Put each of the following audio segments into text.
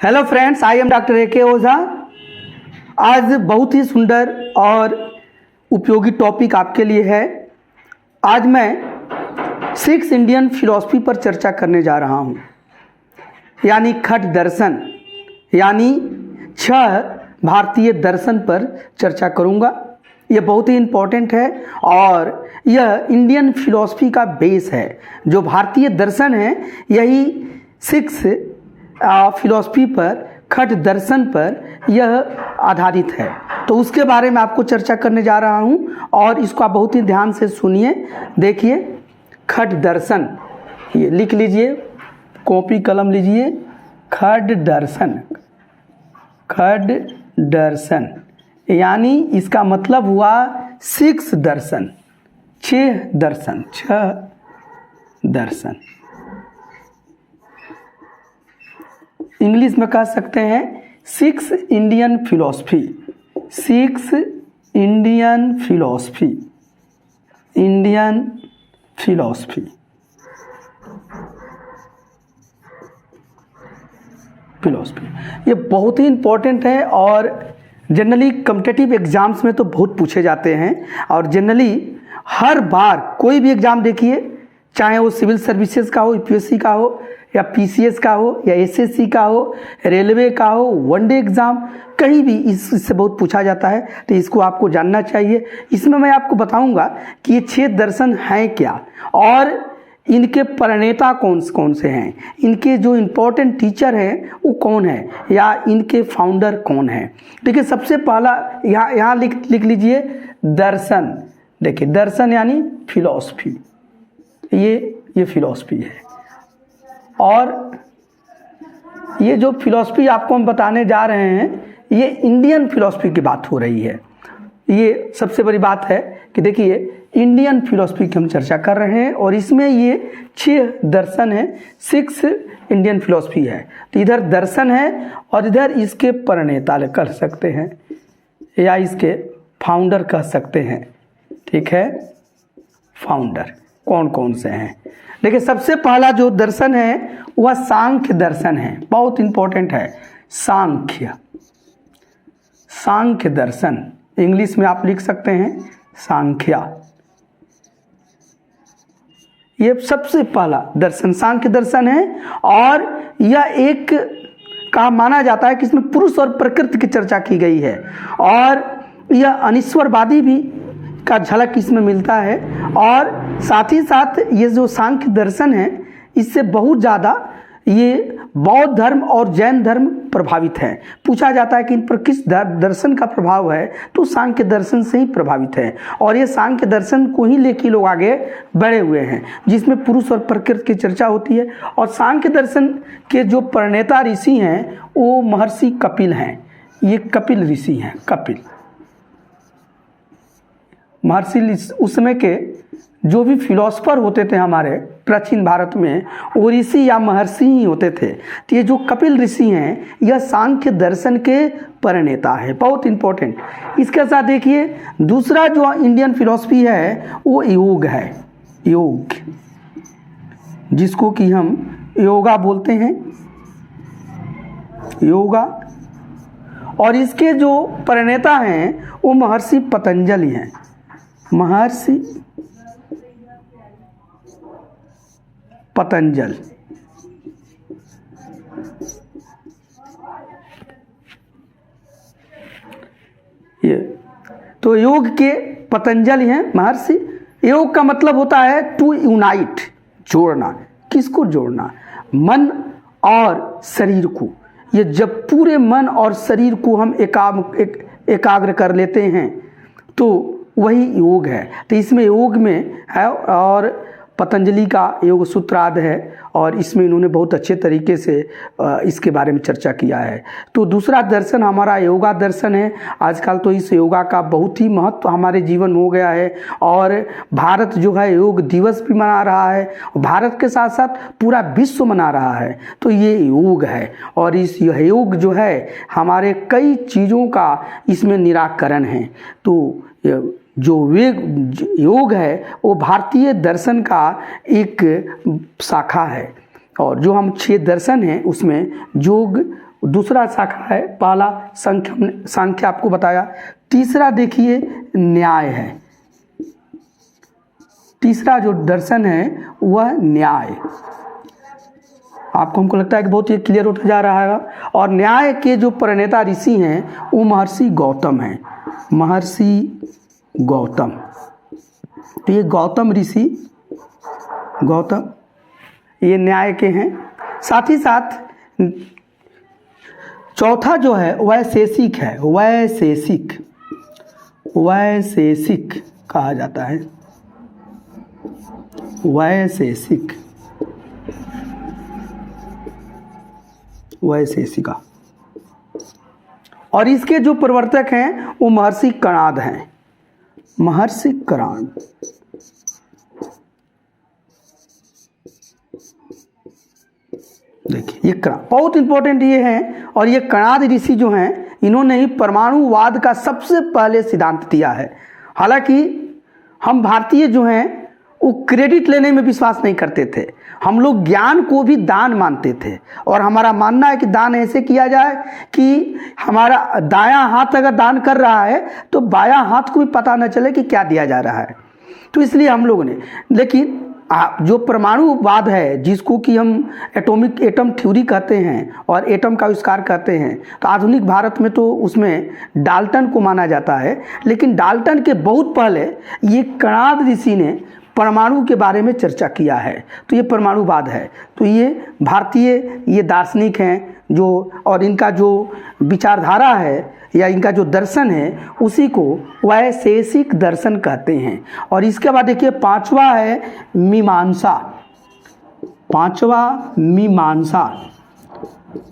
Hello friends, I am doctor A के ओझा। आज बहुत ही सुंदर और उपयोगी टॉपिक आपके लिए है। आज मैं 6 इंडियन फिलॉसफी पर चर्चा करने जा रहा हूँ, यानी खट दर्शन, यानी 6 भारतीय दर्शन पर चर्चा करूँगा। यह बहुत ही इम्पोर्टेंट है और यह इंडियन फिलॉसफी का बेस है। जो भारतीय दर्शन है यही 6 फिलॉसफी पर, खट दर्शन पर यह आधारित है। तो उसके बारे में आपको चर्चा करने जा रहा हूँ और इसको आप बहुत ही ध्यान से सुनिए। देखिए, खट दर्शन, ये लिख लीजिए, कॉपी कलम लीजिए। खट दर्शन, खट दर्शन यानी इसका मतलब हुआ 6 दर्शन, 6 दर्शन, 6 दर्शन। इंग्लिश में कह सकते हैं 6 Indian philosophy, 6 Indian philosophy, Indian philosophy. Philosophy ये बहुत ही इम्पोर्टेंट है और जनरली कॉम्पिटिटिव एग्जाम्स में तो बहुत पूछे जाते हैं। और जनरली हर बार कोई भी एग्ज़ाम देखिए, चाहे वो सिविल सर्विसेज का हो, यूपीएससी का हो, या पीसीएस का हो, या एसएससी का हो, रेलवे का हो, वनडे एग्ज़ाम, कहीं भी इससे बहुत पूछा जाता है। तो इसको आपको जानना चाहिए। इसमें मैं आपको बताऊंगा कि ये 6 दर्शन हैं क्या और इनके प्रणेता कौन कौन से हैं, इनके जो इम्पोर्टेंट टीचर हैं वो कौन है, या इनके फाउंडर कौन है। देखिए, सबसे पहला यहाँ लिख लीजिए दर्शन। देखिए, दर्शन यानी फिलॉसफी, ये फिलॉसफी है। और ये जो फिलॉसफी आपको हम बताने जा रहे हैं, ये इंडियन फिलॉसफी की बात हो रही है। ये सबसे बड़ी बात है कि देखिए, इंडियन फिलॉसफी की हम चर्चा कर रहे हैं और इसमें ये 6 दर्शन है, 6 इंडियन फिलॉसफी है। तो इधर दर्शन है और इधर इसके प्रणेता कर सकते हैं या इसके फाउंडर कह सकते हैं। ठीक है, फाउंडर कौन कौन से हैं। देखिए, सबसे पहला जो दर्शन है वह सांख्य दर्शन है, बहुत इंपॉर्टेंट है। सांख्य, सांख्य दर्शन, इंग्लिश में आप लिख सकते हैं सांख्या। ये सबसे पहला दर्शन सांख्य दर्शन है और यह एक का माना जाता है कि इसमें पुरुष और प्रकृति की चर्चा की गई है और यह अनिश्वरवादी भी का झलक इसमें मिलता है। और साथ ही साथ ये जो सांख्य दर्शन है, इससे बहुत ज़्यादा ये बौद्ध धर्म और जैन धर्म प्रभावित है। पूछा जाता है कि इन पर किस दर्शन का प्रभाव है, तो सांख्य दर्शन से ही प्रभावित है। और ये सांख्य दर्शन को ही लेके लोग आगे बढ़े हुए हैं, जिसमें पुरुष और प्रकृति की चर्चा होती है। और सांख्य दर्शन के जो प्रणेता ऋषि हैं वो महर्षि कपिल हैं। ये कपिल ऋषि हैं, कपिल महर्षि। उस समय के जो भी फिलोसफर होते थे हमारे प्राचीन भारत में, वो ऋषि या महर्षि ही होते थे। तो ये जो कपिल ऋषि हैं, यह सांख्य दर्शन के प्रणेता है, बहुत इंपॉर्टेंट। इसके साथ देखिए, दूसरा जो इंडियन फिलॉसफी है वो योग है, योग, जिसको कि हम योगा बोलते हैं, योगा। और इसके जो प्रणेता हैं वो महर्षि पतंजलि हैं, महर्षि पतंजल। ये तो योग के पतंजलि हैं, महर्षि। योग का मतलब होता है टू यूनाइट, जोड़ना। किसको जोड़ना? मन और शरीर को। ये जब पूरे मन और शरीर को हम एकाग्र कर लेते हैं तो वही योग है। तो इसमें योग में है और पतंजलि का योग सूत्रार्ध है और इसमें इन्होंने बहुत अच्छे तरीके से इसके बारे में चर्चा किया है। तो दूसरा दर्शन हमारा योगा दर्शन है। आजकल तो इस योगा का बहुत ही महत्व हमारे जीवन में हो गया है और भारत जो है योग दिवस भी मना रहा है, भारत के साथ साथ पूरा विश्व मना रहा है। तो ये योग है और इस योग जो है हमारे कई चीज़ों का इसमें निराकरण है। तो जो योग है वो भारतीय दर्शन का एक शाखा है और जो हम 6 दर्शन हैं उसमें योग दूसरा शाखा है, पहला सांख्य आपको बताया। तीसरा देखिए न्याय है, तीसरा जो दर्शन है वह न्याय। आपको हमको लगता है कि बहुत ही क्लियर होता जा रहा है। और न्याय के जो प्रणेता ऋषि हैं वो महर्षि गौतम हैं, महर्षि गौतम। तो ये गौतम ऋषि, गौतम ये न्याय के हैं। साथ ही साथ चौथा जो है वैशेषिक है, वैशेषिक, वैशेषिक कहा जाता है, वैशेषिक, वैशेषिका। और इसके जो प्रवर्तक हैं वो महर्षि कणाद हैं, महर्षि कणाद। देखिए ये कणाद बहुत इंपॉर्टेंट ये हैं। और ये कणाद ऋषि जो हैं इन्होंने ही परमाणुवाद का सबसे पहले सिद्धांत दिया है। हालांकि हम भारतीय जो हैं वो क्रेडिट लेने में विश्वास नहीं करते थे, हम लोग ज्ञान को भी दान मानते थे। और हमारा मानना है कि दान ऐसे किया जाए कि हमारा दायां हाथ अगर दान कर रहा है तो बायां हाथ को भी पता न चले कि क्या दिया जा रहा है। तो इसलिए हम लोगों ने, लेकिन जो परमाणुवाद है जिसको कि हम एटम थ्योरी कहते हैं और एटम का आविष्कार कहते हैं, तो आधुनिक भारत में तो उसमें डाल्टन को माना जाता है। लेकिन डाल्टन के बहुत पहले ये कणाद ऋषि ने परमाणु के बारे में चर्चा किया है, तो ये परमाणुवाद है। तो ये भारतीय ये दार्शनिक हैं जो, और इनका जो विचारधारा है या इनका जो दर्शन है उसी को वैशेषिक दर्शन कहते हैं। और इसके बाद देखिए पांचवा है मीमांसा, पांचवा मीमांसा,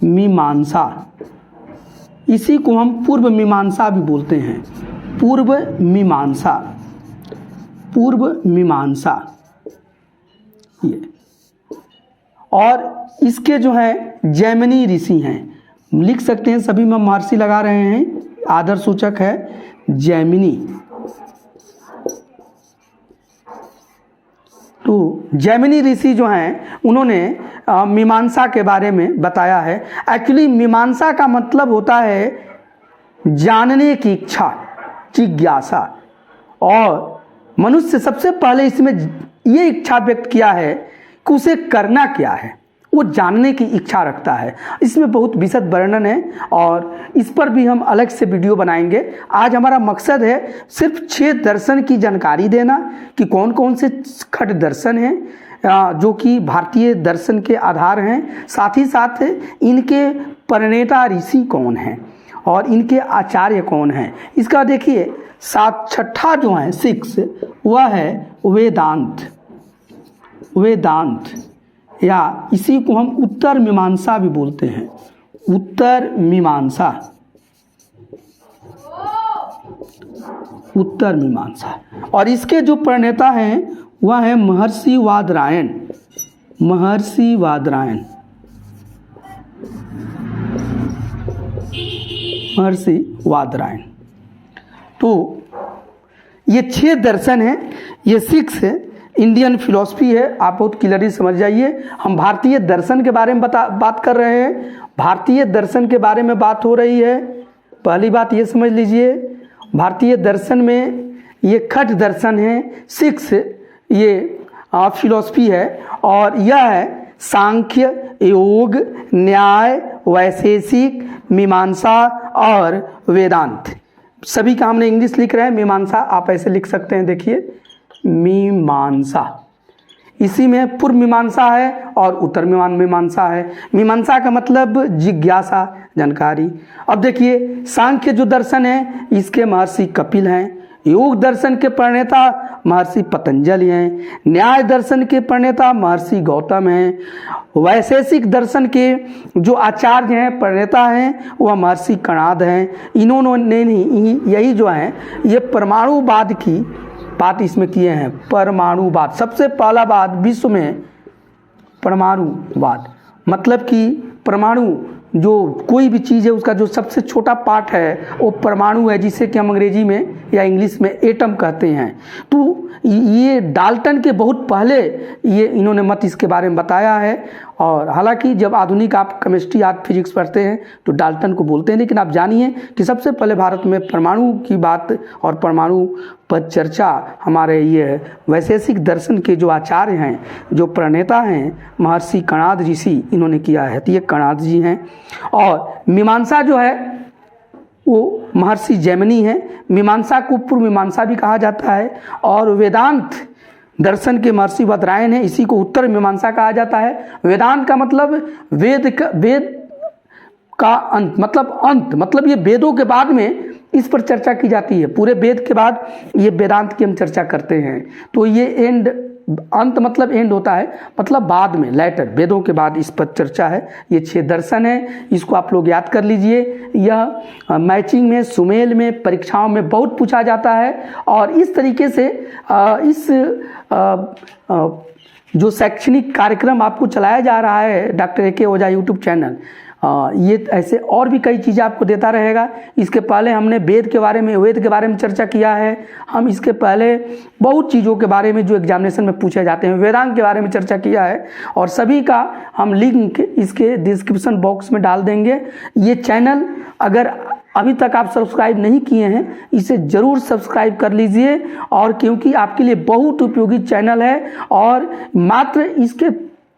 मीमांसा इसी को हम पूर्व मीमांसा भी बोलते हैं, पूर्व मीमांसा, पूर्व मीमांसा ये। और इसके जो है जैमिनी ऋषि हैं, लिख सकते हैं, सभी में महर्षि लगा रहे हैं, आदर सूचक है जैमिनी। तो जैमिनी ऋषि जो हैं उन्होंने मीमांसा के बारे में बताया है। एक्चुअली मीमांसा का मतलब होता है जानने की इच्छा, जिज्ञासा। और मनुष्य सबसे पहले इसमें ये इच्छा व्यक्त किया है कि उसे करना क्या है, वो जानने की इच्छा रखता है। इसमें बहुत विशद वर्णन है और इस पर भी हम अलग से वीडियो बनाएंगे। आज हमारा मकसद है सिर्फ 6 दर्शन की जानकारी देना कि कौन कौन से खट दर्शन हैं जो कि भारतीय दर्शन के आधार हैं। साथ ही साथ इनके प्रणेता ऋषि कौन हैं और इनके आचार्य कौन हैं। इसका देखिए छठा जो है 6 वह है वेदांत, वेदांत या इसी को हम उत्तर मीमांसा भी बोलते हैं, उत्तर मीमांसा, उत्तर मीमांसा। और इसके जो प्रणेता हैं वह है महर्षि वादरायण, महर्षि वादरायण, महर्षि वादरायण। तो ये 6 दर्शन हैं, ये 6 है, इंडियन फिलॉसफी है। आप बहुत क्लियरली समझ जाइए, हम भारतीय दर्शन के बारे में बात कर रहे हैं, भारतीय दर्शन के बारे में बात हो रही है। पहली बात ये समझ लीजिए, भारतीय दर्शन में ये खट दर्शन है, 6 ये फिलॉसफी है। और यह है सांख्य, योग, न्याय, वैशेषिक, मीमांसा और वेदांत। सभी का हमने इंग्लिश लिख रहे हैं, मीमांसा आप ऐसे लिख सकते हैं, देखिए मीमांसा। इसी में पूर्व मीमांसा है और उत्तर मीमांसा है। मीमांसा का मतलब जिज्ञासा, जानकारी। अब देखिए सांख्य जो दर्शन है इसके महर्षि कपिल हैं, योग दर्शन के प्रणेता महर्षि पतंजलि हैं, न्याय दर्शन के प्रणेता महर्षि गौतम हैं, वैशेषिक दर्शन के जो आचार्य हैं प्रणेता हैं वह महर्षि कणाद हैं। इन्होंने यही जो है ये परमाणुवाद की बात इसमें किए हैं। परमाणुवाद सबसे पहला बात विश्व में, परमाणुवाद मतलब कि परमाणु जो कोई भी चीज़ है उसका जो सबसे छोटा पार्ट है वो परमाणु है, जिसे कि हम अंग्रेजी में या इंग्लिश में एटम कहते हैं। तो ये डाल्टन के बहुत पहले ये इन्होंने मत इसके बारे में बताया है। और हालांकि जब आधुनिक आप केमिस्ट्री आप फिजिक्स पढ़ते हैं तो डाल्टन को बोलते हैं, लेकिन आप जानिए कि सबसे पहले भारत में परमाणु की बात और परमाणु पर चर्चा हमारे ये वैशेषिक दर्शन के जो आचार्य हैं, जो प्रणेता हैं, महर्षि कणाद ऋषि, इन्होंने किया है। तो ये कणाद जी हैं। और मीमांसा जो है वो महर्षि जैमिनी है। मीमांसा को पूर्व मीमांसा भी कहा जाता है। और वेदांत दर्शन के महर्षि वदरायण है, इसी को उत्तर मीमांसा कहा जाता है। वेदांत का मतलब वेद का अंत, मतलब ये वेदों के बाद में इस पर चर्चा की जाती है। पूरे वेद के बाद ये वेदांत की हम चर्चा करते हैं। तो ये एंड, अंत मतलब एंड होता है, मतलब बाद में, लेटर, वेदों के बाद इस पर चर्चा है। ये 6 दर्शन है, इसको आप लोग याद कर लीजिए। यह मैचिंग में, सुमेल में, परीक्षाओं में बहुत पूछा जाता है। और इस तरीके से इस जो शैक्षणिक कार्यक्रम आपको चलाया जा रहा है डॉक्टर ए.के. ओझा यूट्यूब चैनल, ये ऐसे और भी कई चीज़ें आपको देता रहेगा। इसके पहले हमने वेद के बारे में चर्चा किया है। हम इसके पहले बहुत चीज़ों के बारे में जो एग्जामिनेशन में पूछे जाते हैं, वेदांत के बारे में चर्चा किया है। और सभी का हम लिंक इसके डिस्क्रिप्शन बॉक्स में डाल देंगे। ये चैनल अगर अभी तक आप सब्सक्राइब नहीं किए हैं, इसे ज़रूर सब्सक्राइब कर लीजिए। और क्योंकि आपके लिए बहुत उपयोगी चैनल है, और मात्र इसके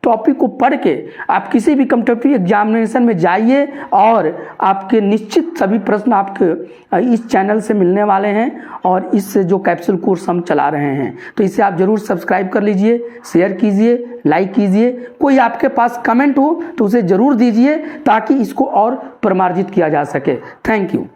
टॉपिक को पढ़ के आप किसी भी कॉम्पिटिटिव एग्जामिनेशन में जाइए और आपके निश्चित सभी प्रश्न आपके इस चैनल से मिलने वाले हैं। और इस जो कैप्सूल कोर्स हम चला रहे हैं, तो इसे आप ज़रूर सब्सक्राइब कर लीजिए, शेयर कीजिए, लाइक कीजिए। कोई आपके पास कमेंट हो तो उसे ज़रूर दीजिए ताकि इसको और प्रमार्जित किया जा सके। Thank you.